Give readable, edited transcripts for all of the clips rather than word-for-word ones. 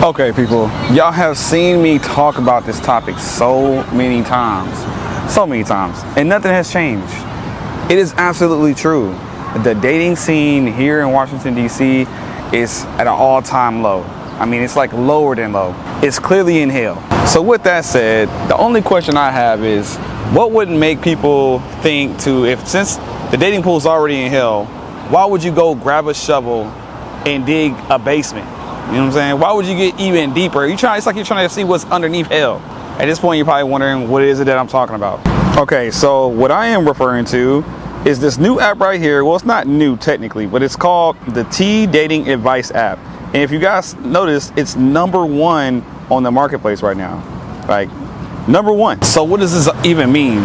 Okay, people, y'all have seen me talk about this topic so many times, and nothing has changed. It is absolutely true. The dating scene here in Washington, D.C. is at an all-time low. I mean, it's like lower than low. It's clearly in hell. So with that said, the only question I have is, what would make people think since the dating pool is already in hell, why would you go grab a shovel and dig a basement? You know what I'm saying? Why would you get even deeper? It's like you're trying to see what's underneath hell. At this point, you're probably wondering, what is it that I'm talking about? Okay, so what I am referring to is this new app right here. Well, it's not new technically, but it's called the T Dating Advice app. And if you guys notice, it's #1 on the marketplace right now. Like, #1. So what does this even mean?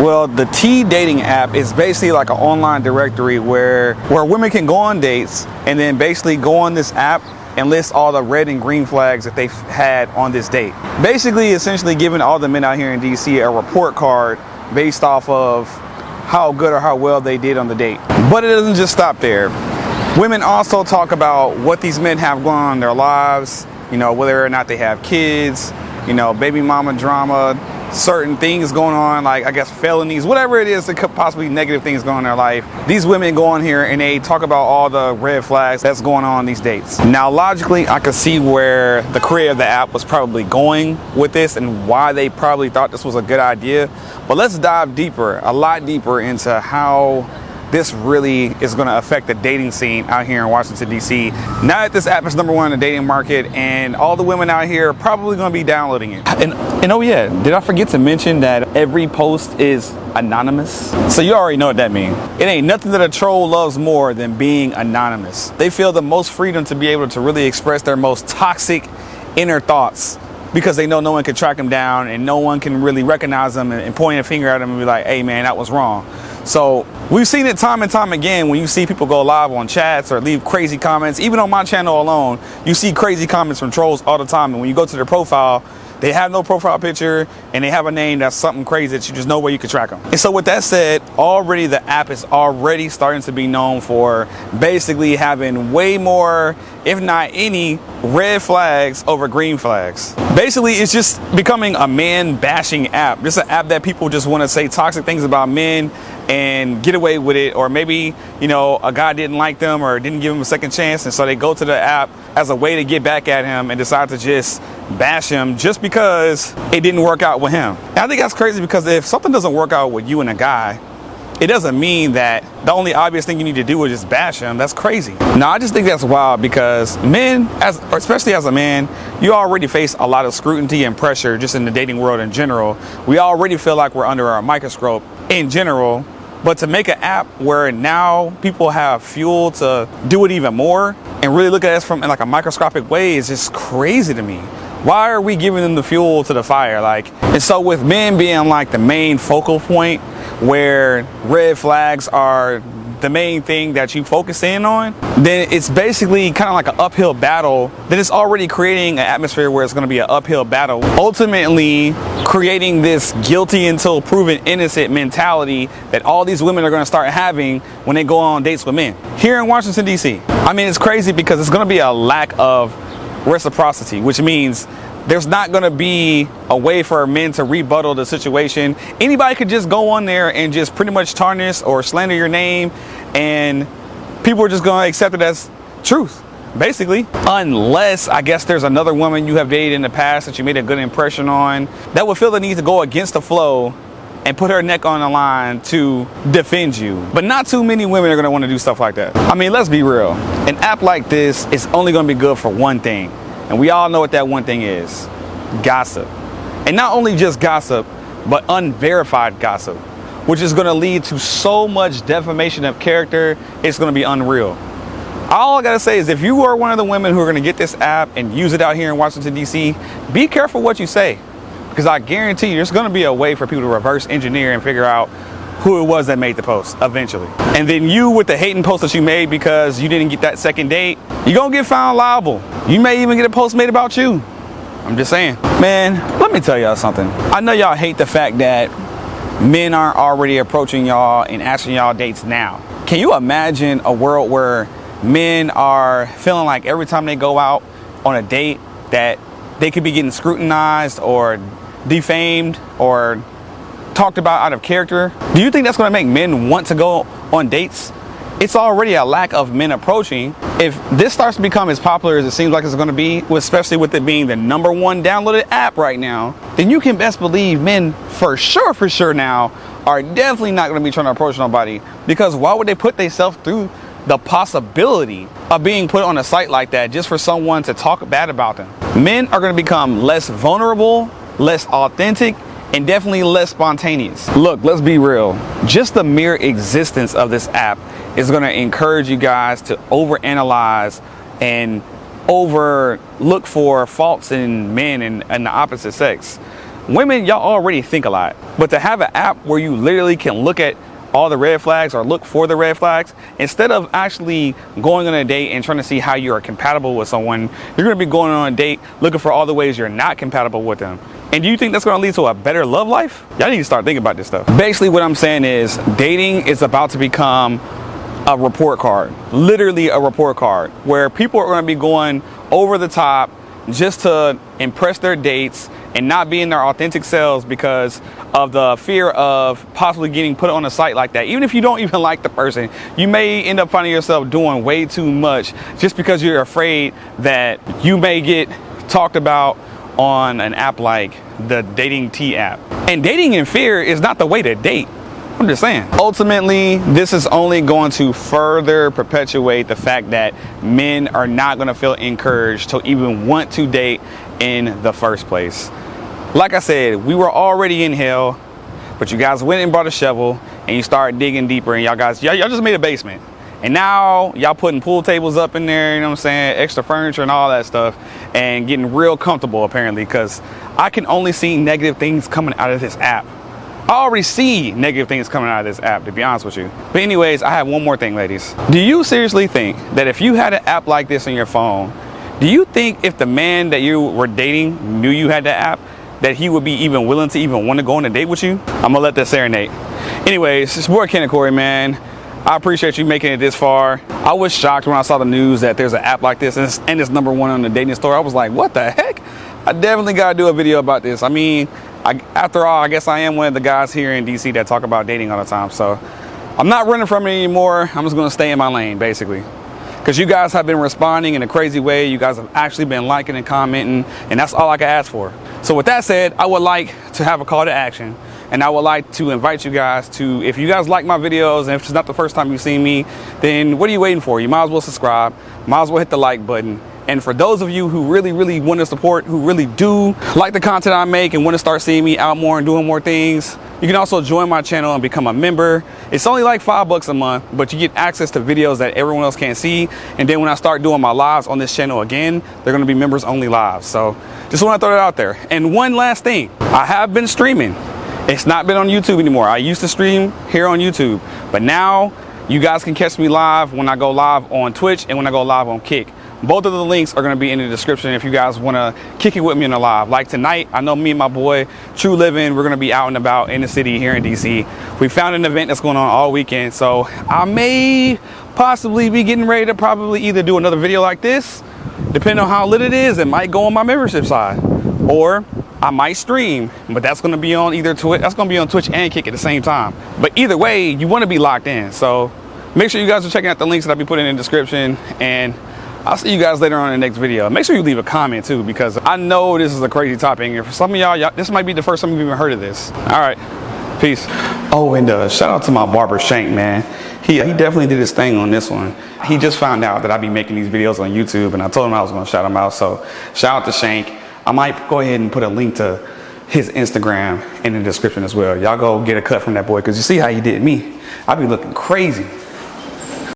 Well, the T Dating app is basically like an online directory where women can go on dates and then basically go on this app and list all the red and green flags that they've had on this date. Basically, essentially giving all the men out here in DC a report card based off of how good or how well they did on the date. But it doesn't just stop there. Women also talk about what these men have going on in their lives, you know, whether or not they have kids, you know, baby mama drama, certain things going on, like I guess felonies, whatever it is that could possibly negative things going on in their life. These women go on here and they talk about all the red flags that's going on these dates. Now, logically, I could see where the creator of the app was probably going with this and why they probably thought this was a good idea. But let's dive deeper, a lot deeper, into how this really is going to affect the dating scene out here in Washington, D.C. Now that this app is #1 in the dating market, and all the women out here are probably going to be downloading it. And oh yeah, did I forget to mention that every post is anonymous? So you already know what that means. It ain't nothing that a troll loves more than being anonymous. They feel the most freedom to be able to really express their most toxic inner thoughts, because they know no one can track them down and no one can really recognize them and point a finger at them and be like, hey man, that was wrong. So we've seen it time and time again when you see people go live on chats or leave crazy comments. Even on my channel alone, you see crazy comments from trolls all the time. And when you go to their profile, they have no profile picture and they have a name that's something crazy that you just know where you can track them. And so with that said, already the app is already starting to be known for basically having way more, if not any, red flags over green flags. Basically, it's just becoming a man bashing app. Just an app that people just want to say toxic things about men and get away with it. Or maybe, you know, a guy didn't like them or didn't give him a second chance, and so they go to the app as a way to get back at him and decide to just bash him just because it didn't work out with him. And I think that's crazy, because if something doesn't work out with you and a guy, it doesn't mean that the only obvious thing you need to do is just bash him. That's crazy. Now, I just think that's wild, because men, especially as a man, you already face a lot of scrutiny and pressure just in the dating world in general. We already feel like we're under a microscope in general. But to make an app where now people have fuel to do it even more and really look at us from in like a microscopic way is just crazy to me. Why are we giving them the fuel to the fire? And so with men being like the main focal point, where red flags are the main thing that you focus in on, then it's basically kind of like an uphill battle. Then it's already creating an atmosphere where it's going to be an uphill battle, ultimately creating this guilty until proven innocent mentality that all these women are going to start having when they go on dates with men here in Washington, D.C. I mean, it's crazy, because it's going to be a lack of reciprocity, which means there's not going to be a way for men to rebuttal the situation. Anybody could just go on there and just pretty much tarnish or slander your name, and people are just going to accept it as truth, basically. Unless, I guess, there's another woman you have dated in the past that you made a good impression on that would feel the need to go against the flow and put her neck on the line to defend you. But not too many women are going to want to do stuff like that. I mean, let's be real. An app like this is only going to be good for one thing. And we all know what that one thing is: gossip. And not only just gossip, but unverified gossip, which is going to lead to so much defamation of character, it's going to be unreal. All I got to say is, if you are one of the women who are going to get this app and use it out here in Washington, D.C., be careful what you say, because I guarantee you there's going to be a way for people to reverse engineer and figure out who it was that made the post eventually. And then you, with the hating post that you made because you didn't get that second date, you're going to get found liable. You may even get a post made about you. I'm just saying. Man, let me tell y'all something. I know y'all hate the fact that men aren't already approaching y'all and asking y'all dates now. Can you imagine a world where men are feeling like every time they go out on a date, that they could be getting scrutinized or defamed or talked about out of character, do you think that's going to make men want to go on dates? It's already a lack of men approaching. If this starts to become as popular as it seems like it's going to be, especially with it being the #1 downloaded app right now, then you can best believe men for sure now are definitely not going to be trying to approach nobody, because why would they put themselves through the possibility of being put on a site like that just for someone to talk bad about them? Men are going to become less vulnerable, less authentic, and definitely less spontaneous. Look, let's be real. Just the mere existence of this app is going to encourage you guys to overanalyze and overlook for faults in men and the opposite sex. Women, y'all already think a lot, but to have an app where you literally can look at all the red flags or look for the red flags, instead of actually going on a date and trying to see how you are compatible with someone, you're going to be going on a date looking for all the ways you're not compatible with them. And do you think that's going to lead to a better love life? Y'all need to start thinking about this stuff. Basically what I'm saying is dating is about to become a report card, literally a report card, where people are going to be going over the top just to impress their dates and not being their authentic selves because of the fear of possibly getting put on a site like that. Even if you don't even like the person, you may end up finding yourself doing way too much just because you're afraid that you may get talked about on an app like the dating T app. And dating in fear is not the way to date. I'm just saying. Ultimately, this is only going to further perpetuate the fact that men are not going to feel encouraged to even want to date in the first place. Like I said, we were already in hell, but you guys went and brought a shovel and you started digging deeper, and y'all just made a basement. And now y'all putting pool tables up in there, you know what I'm saying, extra furniture and all that stuff, and getting real comfortable apparently, because I can only see negative things coming out of this app. I already see negative things coming out of this app, to be honest with you. But anyways, I have one more thing, ladies. Do you seriously think that if you had an app like this on your phone, do you think if the man that you were dating knew you had that app, that he would be even willing to even want to go on a date with you? I'm gonna let that serenade. Anyways, it's your boy Ken and Corey, man. I appreciate you making it this far. I was shocked when I saw the news that there's an app like this and it's #1 on the dating store. I was like, what the heck? I definitely gotta do a video about this. I mean, after all, I guess I am one of the guys here in DC that talk about dating all the time. So I'm not running from it anymore. I'm just gonna stay in my lane, basically. Because you guys have been responding in a crazy way. You guys have actually been liking and commenting, and that's all I can ask for. So with that said, I would like to have a call to action. And I would like to invite you guys to, if you guys like my videos, and if it's not the first time you've seen me, then what are you waiting for? You might as well subscribe, might as well hit the like button. And for those of you who really want to support, who really do like the content I make and want to start seeing me out more and doing more things, you can also join my channel and become a member. It's only like $5 a month, but you get access to videos that everyone else can't see. And then when I start doing my lives on this channel again, they're going to be members only lives. So just want to throw that out there. And one last thing, I have been streaming. It's not been on YouTube anymore. I used to stream here on YouTube, but now you guys can catch me live when I go live on Twitch and when I go live on Kick. Both of the links are going to be in the description if you guys want to kick it with me in the live. Like tonight, I know me and my boy True Living, we're going to be out and about in the city here in DC. We found an event that's going on all weekend, so I may possibly be getting ready to probably either do another video like this, depending on how lit it is. It might go on my membership side, or I might stream, but that's going to be on either Twitch. That's going to be on Twitch and Kick at the same time. But either way, you want to be locked in. So make sure you guys are checking out the links that I'll be putting in the description, and I'll see you guys later on in the next video. Make sure you leave a comment too, because I know this is a crazy topic, and for some of y'all, this might be the first time you've even heard of this. All right, peace. Oh, and shout out to my barber Shank, man. He definitely did his thing on this one. He just found out that I'd be making these videos on YouTube, and I told him I was going to shout him out. So shout out to Shank. I might go ahead and put a link to his Instagram in the description as well. Y'all go get a cut from that boy, because you see how he did me. I be looking crazy.